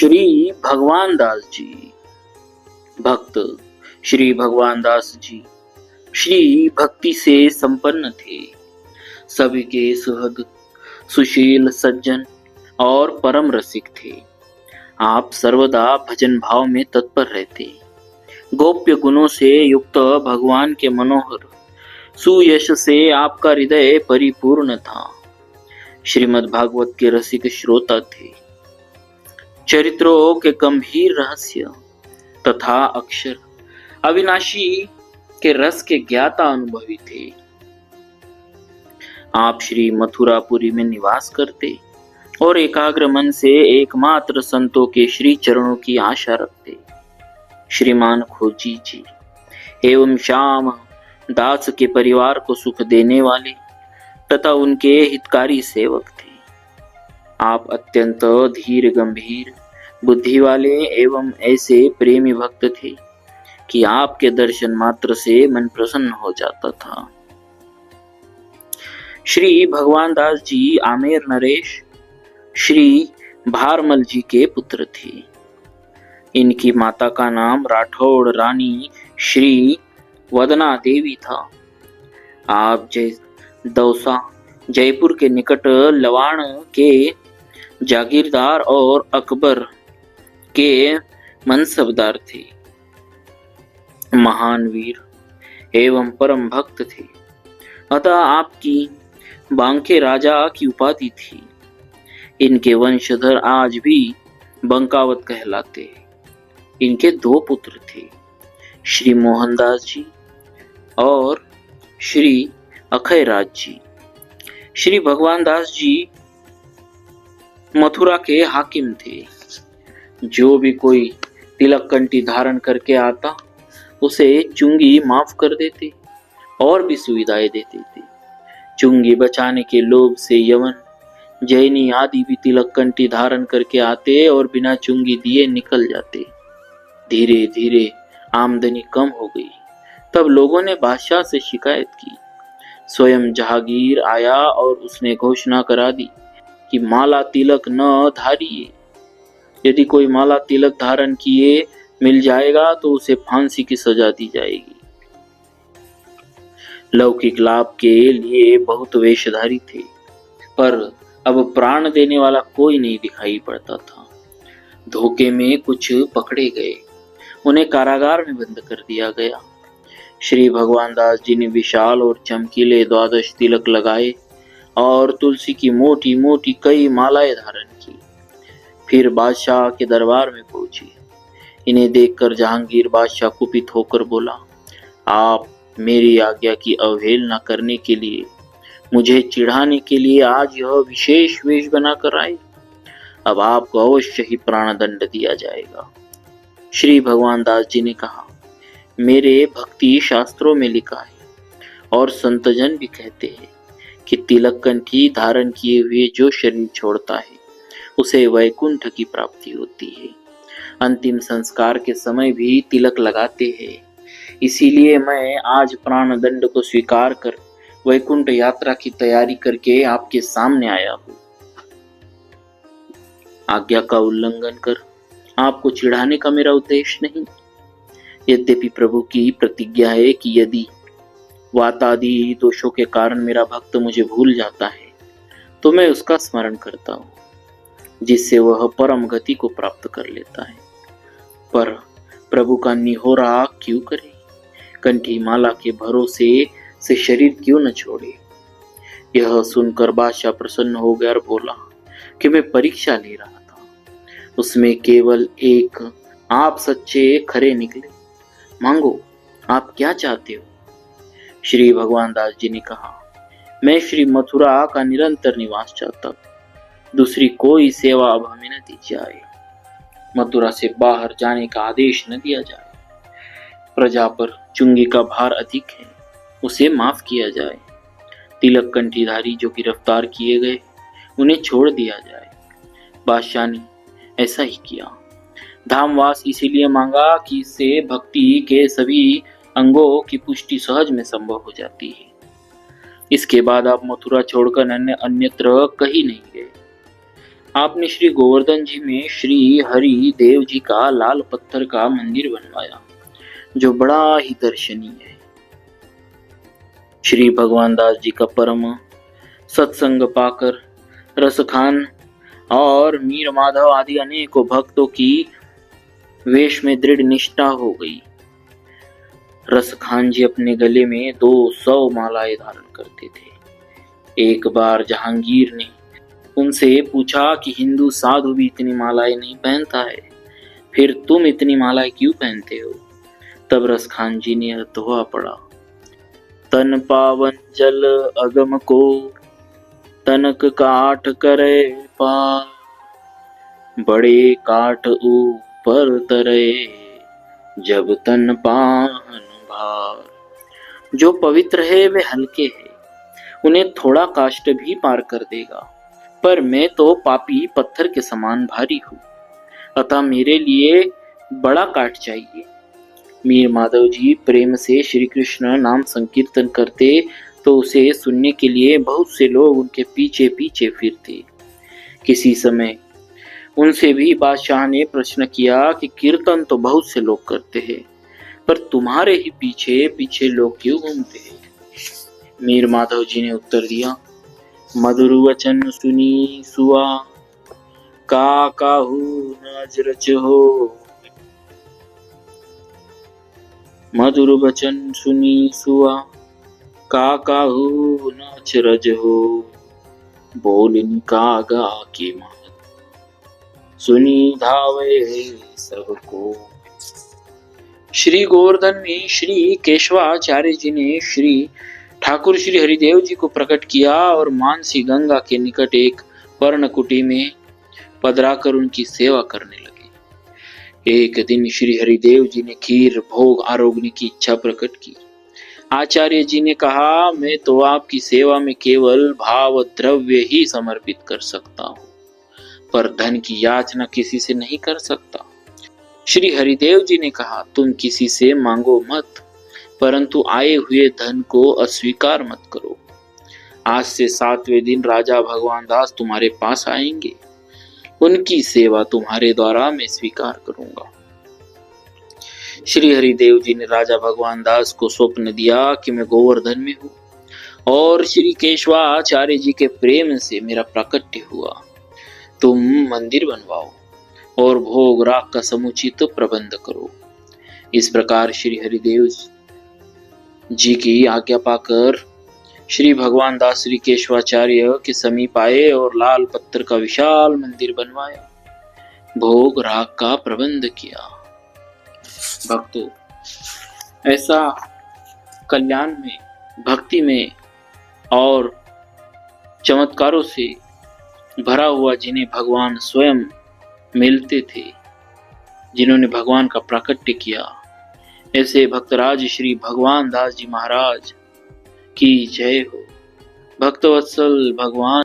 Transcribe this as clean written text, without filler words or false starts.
श्री भगवान दास जी। भक्त श्री भगवान दास जी श्री भक्ति से संपन्न थे। सभी के सुहृद, सुशील, सज्जन और परम रसिक थे। आप सर्वदा भजन भाव में तत्पर रहते। गोप्य गुणों से युक्त भगवान के मनोहर सुयश से आपका हृदय परिपूर्ण था। श्रीमद् भागवत के रसिक श्रोता थे। चरित्रों के गंभीर रहस्य तथा अक्षर अविनाशी के रस के ज्ञाता अनुभवी थे। आप श्री मथुरापुरी में निवास करते और एकाग्र मन से एकमात्र संतों के श्री चरणों की आशा रखते। श्रीमान खोजी जी एवं श्याम दास के परिवार को सुख देने वाले तथा उनके हितकारी सेवक थे। आप अत्यंत धीर गंभीर बुद्धि वाले एवं ऐसे प्रेमी भक्त थे कि आपके दर्शन मात्र से मन प्रसन्न हो जाता था। श्री भगवान दास जी आमेर नरेश श्री भारमल जी के पुत्र थे। इनकी माता का नाम राठौड़ रानी श्री वदना देवी था। आप दौसा जयपुर के निकट लवाण के जागीरदार और अकबर के मनसबदार थे। महान वीर एवं परम भक्त थे। अतः आपकी बांके राजा की उपाधि थी। इनके वंशधर आज भी बंकावत कहलाते। इनके दो पुत्र थे, श्री मोहनदास जी और श्री अखयराज जी। श्री भगवान दास जी मथुरा के हाकिम थे। जो भी कोई तिलक कंठी धारण करके आता उसे चुंगी माफ कर देते और भी सुविधाएं देते थे। चुंगी बचाने के लोभ से यवन, जैनी आदि भी तिलक कंठी धारण करके आते और बिना चुंगी दिए निकल जाते। धीरे धीरे आमदनी कम हो गई। तब लोगों ने बादशाह से शिकायत की। स्वयं जहांगीर आया और उसने घोषणा करा दी कि माला तिलक न धारिए। यदि कोई माला तिलक धारण किए मिल जाएगा तो उसे फांसी की सजा दी जाएगी। लौकिक लाभ के लिए बहुत वेशधारी थे, पर अब प्राण देने वाला कोई नहीं दिखाई पड़ता था। धोखे में कुछ पकड़े गए, उन्हें कारागार में बंद कर दिया गया। श्री भगवान दास जी ने विशाल और चमकीले 12 तिलक लगाए और तुलसी की मोटी मोटी कई मालाएं धारण की। फिर बादशाह के दरबार में पहुंची। इन्हें देखकर जहांगीर बादशाह कुपित होकर बोला, आप मेरी आज्ञा की अवहेलना करने के लिए, मुझे चिढ़ाने के लिए आज यह विशेष वेश बनाकर आए। अब आपको अवश्य ही प्राणदंड दिया जाएगा। श्री भगवान दास जी ने कहा, मेरे भक्ति शास्त्रों में लिखा है और संतजन भी कहते हैं कि तिलक कंठी धारण किए हुए जो शरीर छोड़ता है उसे वैकुंठ की प्राप्ति होती है। अंतिम संस्कार के समय भी तिलक लगाते हैं। इसीलिए मैं आज प्राणदंड को स्वीकार कर वैकुंठ यात्रा की तैयारी करके आपके सामने आया हूँ। आज्ञा का उल्लंघन कर आपको चिढ़ाने का मेरा उद्देश्य नहीं। यद्यपि प्रभु की प्रतिज्ञा है कि यदि वातादि दोषों के कारण मेरा भक्त मुझे भूल जाता है तो मैं उसका स्मरण करता हूँ, जिससे वह परम गति को प्राप्त कर लेता है। पर प्रभु का निहोरा क्यों करे? कंठी माला के भरोसे से शरीर क्यों न छोड़े? यह सुनकर बादशाह प्रसन्न हो गया और बोला कि मैं परीक्षा ले रहा था, उसमें केवल एक आप सच्चे खरे निकले। मांगो, आप क्या चाहते हो? श्री भगवान दास जी ने कहा, मैं श्री मथुरा का निरंतर निवास चाहता हूँ। दूसरी कोई सेवा अब हमें न दी जाए। मथुरा से बाहर जाने का आदेश न दिया जाए। प्रजा पर चुंगी का भार अधिक है, उसे माफ किया जाए। तिलक कंठीधारी जो गिरफ्तार किए गए उन्हें छोड़ दिया जाए। बादशाह ने ऐसा ही किया। धामवास इसीलिए मांगा कि इससे भक्ति के सभी अंगों की पुष्टि सहज में संभव हो जाती है। इसके बाद आप मथुरा छोड़कर अन्यत्र कहीं नहीं गए। आपने श्री गोवर्धन जी में श्री हरि देव जी का लाल पत्थर का मंदिर बनवाया, जो बड़ा ही दर्शनीय है। श्री भगवान दास जी का परम सत्संग पाकर रसखान और मीर माधव आदि अनेकों भक्तों की वेश में दृढ़ निष्ठा हो गई। रसखान जी अपने गले में 200 मालाएं धारण करते थे। एक बार जहांगीर ने उनसे पूछा कि हिंदू साधु भी इतनी मालाएं नहीं पहनता है, फिर तुम इतनी मालाएं क्यों पहनते हो? तब रसखान जी ने दोहा पड़ा, तन पावन जल अगम को तनक काठ करे पार, बड़े काठ ऊपर तरे जब तन पाहन भार। जो पवित्र है वे हल्के हैं, उन्हें थोड़ा काष्ठ भी पार कर देगा, पर मैं तो पापी पत्थर के समान भारी हूँ, अतः मेरे लिए बड़ा काठ चाहिए। मीर माधव जी प्रेम से श्री कृष्ण नाम संकीर्तन करते तो उसे सुनने के लिए बहुत से लोग उनके पीछे पीछे फिरते। किसी समय उनसे भी बादशाह ने प्रश्न किया कि कीर्तन तो बहुत से लोग करते हैं, पर तुम्हारे ही पीछे पीछे लोग क्यों घूमते हैं? मीर माधव जी ने उत्तर दिया, मधुर वचन सुनी सुआ का काहू न अजरच हो, मधुर वचन सुनी सुआ का काहू न अचरज हो, बोलनी कागा की महत सुनी धावे सबको। श्री गोवर्धन में श्री केशवाचार्य जी ने श्री ठाकुर श्री हरिदेव जी को प्रकट किया और मानसी गंगा के निकट एक पर्णकुटी में पधराकर उनकी सेवा करने लगे। एक दिन श्री हरिदेव जी ने खीर भोग आरोगने की इच्छा प्रकट की। आचार्य जी ने कहा, मैं तो आपकी सेवा में केवल भाव द्रव्य ही समर्पित कर सकता हूँ, पर धन की याचना किसी से नहीं कर सकता। श्री हरिदेव जी ने कहा, तुम किसी से मांगो मत, परंतु आए हुए धन को अस्वीकार मत करो। आज से 7वें दिन राजा भगवान दास तुम्हारे पास आएंगे, उनकी सेवा तुम्हारे द्वारा मैं स्वीकार करूंगा। श्री हरिदेव जी ने राजा भगवान दास को स्वप्न दिया कि मैं गोवर्धन में हूँ और श्री केशवाचार्य जी के प्रेम से मेरा प्राकट्य हुआ। तुम मंदिर बनवाओ और भोग राग का समुचित प्रबंध करो। इस प्रकार श्री हरिदेव जी की आज्ञा पाकर श्री भगवान दास श्री केशवाचार्य के समीप आए और लाल पत्थर का विशाल मंदिर बनवाया, भोग राग का प्रबंध किया। भक्तों, ऐसा कल्याण में, भक्ति में और चमत्कारों से भरा हुआ जिन्हें भगवान स्वयं मिलते थे, जिन्होंने भगवान का प्राकट्य किया, ऐसे भक्तराज श्री भगवान दास जी महाराज की जय हो। भक्तवत्सल भगवान